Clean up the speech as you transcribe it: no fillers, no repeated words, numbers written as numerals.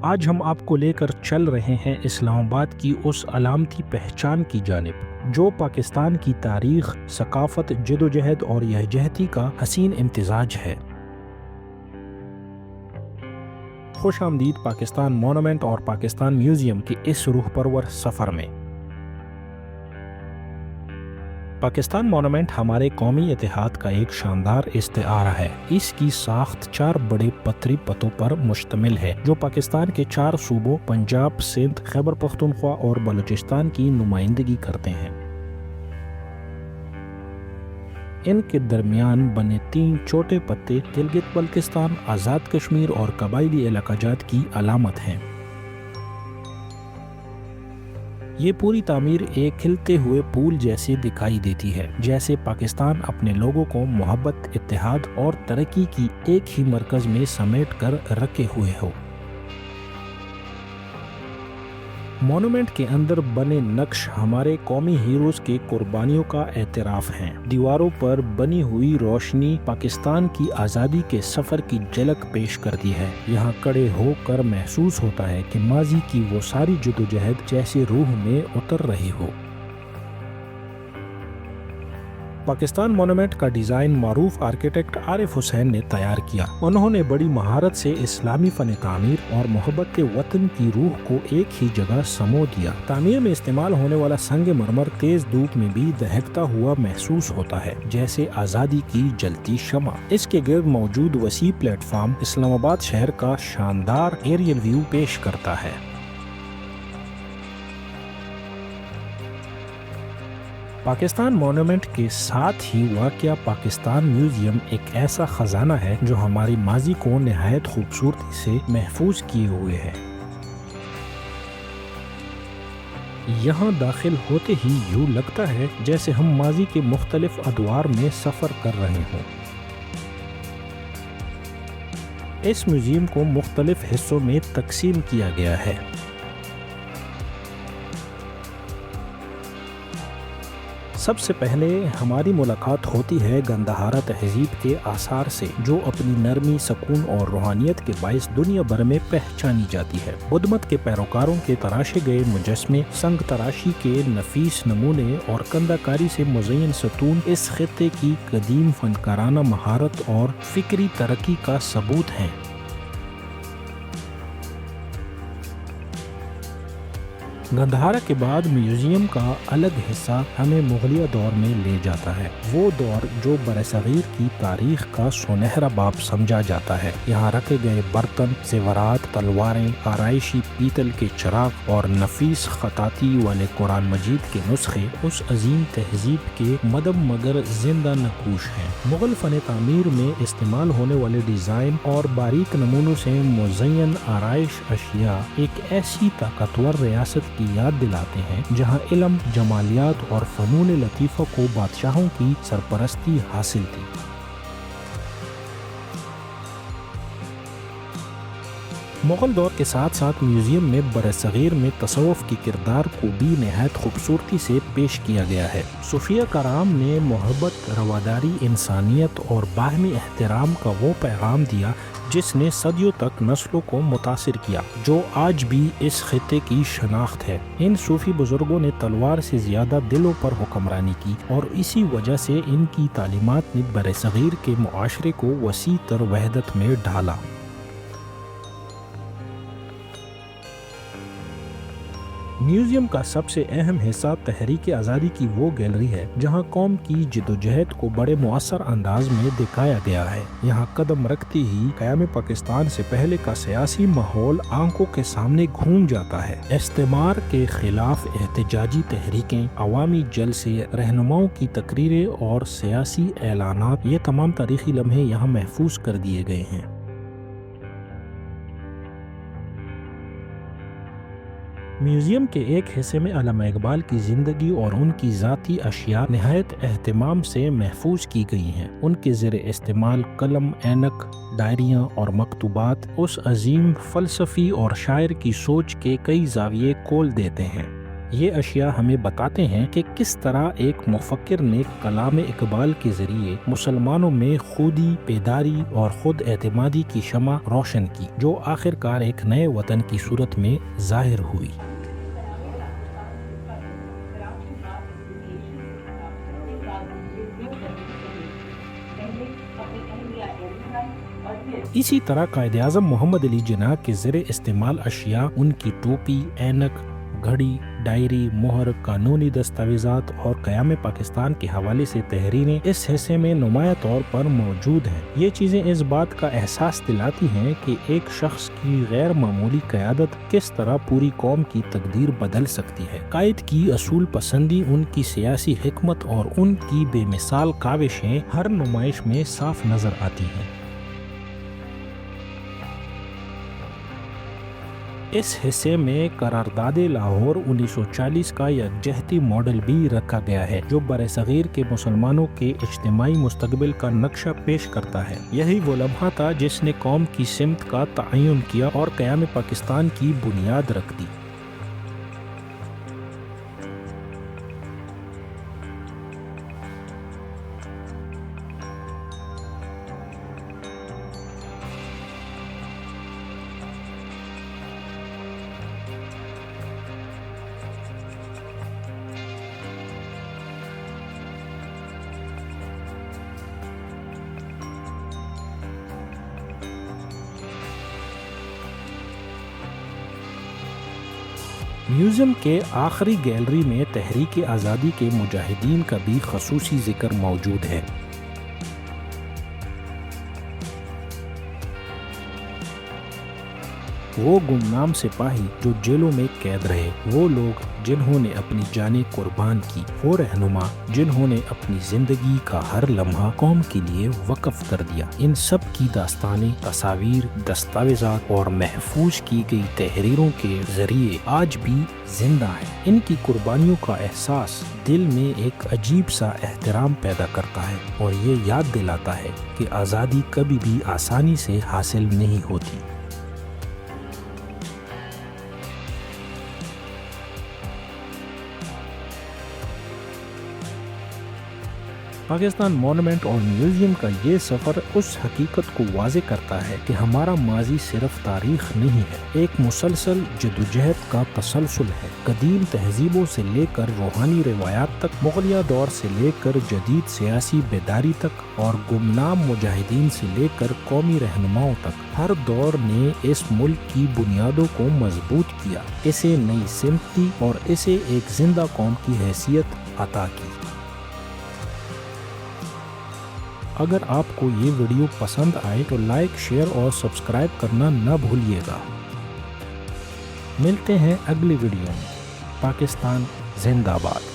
آج ہم آپ کو لے کر چل رہے ہیں اسلام آباد کی اس علامتی پہچان کی جانب جو پاکستان کی تاریخ، ثقافت، جدوجہد اور یکجہتی کا حسین امتزاج ہے۔ خوش آمدید پاکستان مونومنٹ اور پاکستان میوزیم کے اس روح پرور سفر میں۔ پاکستان مونومنٹ ہمارے قومی اتحاد کا ایک شاندار استعارہ ہے۔ اس کی ساخت 4 بڑے پتھری پتوں پر مشتمل ہے جو پاکستان کے 4 صوبوں پنجاب، سندھ، خیبر پختونخوا اور بلوچستان کی نمائندگی کرتے ہیں۔ ان کے درمیان بنے 3 چھوٹے پتے گلگت بلتستان، آزاد کشمیر اور قبائلی علاقہ جات کی علامت ہیں۔ یہ پوری تعمیر ایک کھلتے ہوئے پھول جیسے دکھائی دیتی ہے، جیسے پاکستان اپنے لوگوں کو محبت، اتحاد اور ترقی کی ایک ہی مرکز میں سمیٹ کر رکھے ہوئے ہو۔ مونومنٹ کے اندر بنے نقش ہمارے قومی ہیروز کے قربانیوں کا اعتراف ہیں۔ دیواروں پر بنی ہوئی روشنی پاکستان کی آزادی کے سفر کی جھلک پیش کرتی ہے۔ یہاں کھڑے ہو کر محسوس ہوتا ہے کہ ماضی کی وہ ساری جدوجہد جیسے روح میں اتر رہی ہو۔ پاکستان مونومنٹ کا ڈیزائن معروف آرکیٹیکٹ عارف حسین نے تیار کیا۔ انہوں نے بڑی مہارت سے اسلامی فن تعمیر اور محبت وطن کی روح کو ایک ہی جگہ سمو دیا۔ تعمیر میں استعمال ہونے والا سنگ مرمر تیز دھوپ میں بھی دہکتا ہوا محسوس ہوتا ہے، جیسے آزادی کی جلتی شمع۔ اس کے گرد موجود وسیع پلیٹ فارم اسلام آباد شہر کا شاندار ایریل ویو پیش کرتا ہے۔ پاکستان مونومنٹ کے ساتھ ہی واقع پاکستان میوزیم ایک ایسا خزانہ ہے جو ہماری ماضی کو نہایت خوبصورتی سے محفوظ کیے ہوئے ہے۔ یہاں داخل ہوتے ہی یوں لگتا ہے جیسے ہم ماضی کے مختلف ادوار میں سفر کر رہے ہوں۔ اس میوزیم کو مختلف حصوں میں تقسیم کیا گیا ہے۔ سب سے پہلے ہماری ملاقات ہوتی ہے گندھارا تہذیب کے آثار سے، جو اپنی نرمی، سکون اور روحانیت کے باعث دنیا بھر میں پہچانی جاتی ہے۔ بدھ مت کے پیروکاروں کے تراشے گئے مجسمے، سنگ تراشی کے نفیس نمونے اور کندہ کاری سے مزین ستون اس خطے کی قدیم فنکارانہ مہارت اور فکری ترقی کا ثبوت ہیں۔ گندھارا کے بعد میوزیم کا الگ حصہ ہمیں مغلیہ دور میں لے جاتا ہے، وہ دور جو برصغیر کی تاریخ کا سنہرا باب سمجھا جاتا ہے۔ یہاں رکھے گئے برتن، زیورات، تلواریں، آرائشی پیتل کے چراغ اور نفیس خطاطی والے قرآن مجید کے نسخے اس عظیم تہذیب کے مدم مگر زندہ نقوش ہیں۔ مغل فن تعمیر میں استعمال ہونے والے ڈیزائن اور باریک نمونوں سے مزین آرائش اشیاء ایک ایسی طاقتور ریاست کی یاد دلاتے ہیں جہاں علم، جمالیات اور فنون لطیفہ کو بادشاہوں کی سرپرستی حاصل تھی۔ مغل دور کے ساتھ ساتھ میوزیم میں برصغیر میں تصوف کی کردار کو بھی نہایت خوبصورتی سے پیش کیا گیا ہے۔ صوفیہ کرام نے محبت، رواداری، انسانیت اور باہمی احترام کا وہ پیغام دیا جس نے صدیوں تک نسلوں کو متاثر کیا، جو آج بھی اس خطے کی شناخت ہے۔ ان صوفی بزرگوں نے تلوار سے زیادہ دلوں پر حکمرانی کی اور اسی وجہ سے ان کی تعلیمات نے برصغیر کے معاشرے کو وسیع تر وحدت میں ڈھالا۔ میوزیم کا سب سے اہم حصہ تحریک آزادی کی وہ گیلری ہے جہاں قوم کی جدوجہد کو بڑے مؤثر انداز میں دکھایا گیا ہے۔ یہاں قدم رکھتے ہی قیام پاکستان سے پہلے کا سیاسی ماحول آنکھوں کے سامنے گھوم جاتا ہے۔ استعمار کے خلاف احتجاجی تحریکیں، عوامی جلسے، رہنماؤں کی تقریریں اور سیاسی اعلانات، یہ تمام تاریخی لمحے یہاں محفوظ کر دیے گئے ہیں۔ میوزیم کے ایک حصے میں علامہ اقبال کی زندگی اور ان کی ذاتی اشیاء نہایت اہتمام سے محفوظ کی گئی ہیں۔ ان کے زیر استعمال قلم، اینک، ڈائریاں اور مکتوبات اس عظیم فلسفی اور شاعر کی سوچ کے کئی زاویے کھول دیتے ہیں۔ یہ اشیاء ہمیں بتاتے ہیں کہ کس طرح ایک مفکر نے کلام اقبال کے ذریعے مسلمانوں میں خودی، بیداری اور خود اعتمادی کی شمع روشن کی، جو آخر کار ایک نئے وطن کی صورت میں ظاہر ہوئی۔ اسی طرح قائد اعظم محمد علی جناح کے زیر استعمال اشیاء ان کی ٹوپی، اینک، گھڑی، ڈائری، مہر، قانونی دستاویزات اور قیام پاکستان کے حوالے سے تحریریں اس حصے میں نمایاں طور پر موجود ہیں۔ یہ چیزیں اس بات کا احساس دلاتی ہیں کہ ایک شخص کی غیر معمولی قیادت کس طرح پوری قوم کی تقدیر بدل سکتی ہے۔ قائد کی اصول پسندی، ان کی سیاسی حکمت اور ان کی بے مثال کاوشیں ہر نمائش میں صاف نظر آتی ہیں۔ اس حصے میں قرارداد لاہور 1940 کا یکجہتی ماڈل بھی رکھا گیا ہے، جو برصغیر کے مسلمانوں کے اجتماعی مستقبل کا نقشہ پیش کرتا ہے۔ یہی وہ لمحہ تھا جس نے قوم کی سمت کا تعین کیا اور قیام پاکستان کی بنیاد رکھ دی۔ میوزیم کے آخری گیلری میں تحریک آزادی کے مجاہدین کا بھی خصوصی ذکر موجود ہے۔ وہ گمنام سپاہی جو جیلوں میں قید رہے، وہ لوگ جنہوں نے اپنی جانیں قربان کی، وہ رہنما جنہوں نے اپنی زندگی کا ہر لمحہ قوم کے لیے وقف کر دیا، ان سب کی داستانیں، تصاویر، دستاویزات اور محفوظ کی گئی تحریروں کے ذریعے آج بھی زندہ ہیں۔ ان کی قربانیوں کا احساس دل میں ایک عجیب سا احترام پیدا کرتا ہے اور یہ یاد دلاتا ہے کہ آزادی کبھی بھی آسانی سے حاصل نہیں ہوتی۔ پاکستان مونومنٹ اور میوزیم کا یہ سفر اس حقیقت کو واضح کرتا ہے کہ ہمارا ماضی صرف تاریخ نہیں ہے، ایک مسلسل جدوجہد کا تسلسل ہے۔ قدیم تہذیبوں سے لے کر روحانی روایات تک، مغلیہ دور سے لے کر جدید سیاسی بیداری تک، اور گمنام مجاہدین سے لے کر قومی رہنماؤں تک، ہر دور نے اس ملک کی بنیادوں کو مضبوط کیا، اسے نئی سمت دی اور اسے ایک زندہ قوم کی حیثیت عطا کی۔ اگر آپ کو یہ ویڈیو پسند آئے تو لائک، شیئر اور سبسکرائب کرنا نہ بھولیے گا۔ ملتے ہیں اگلی ویڈیو میں۔ پاکستان زندہ باد۔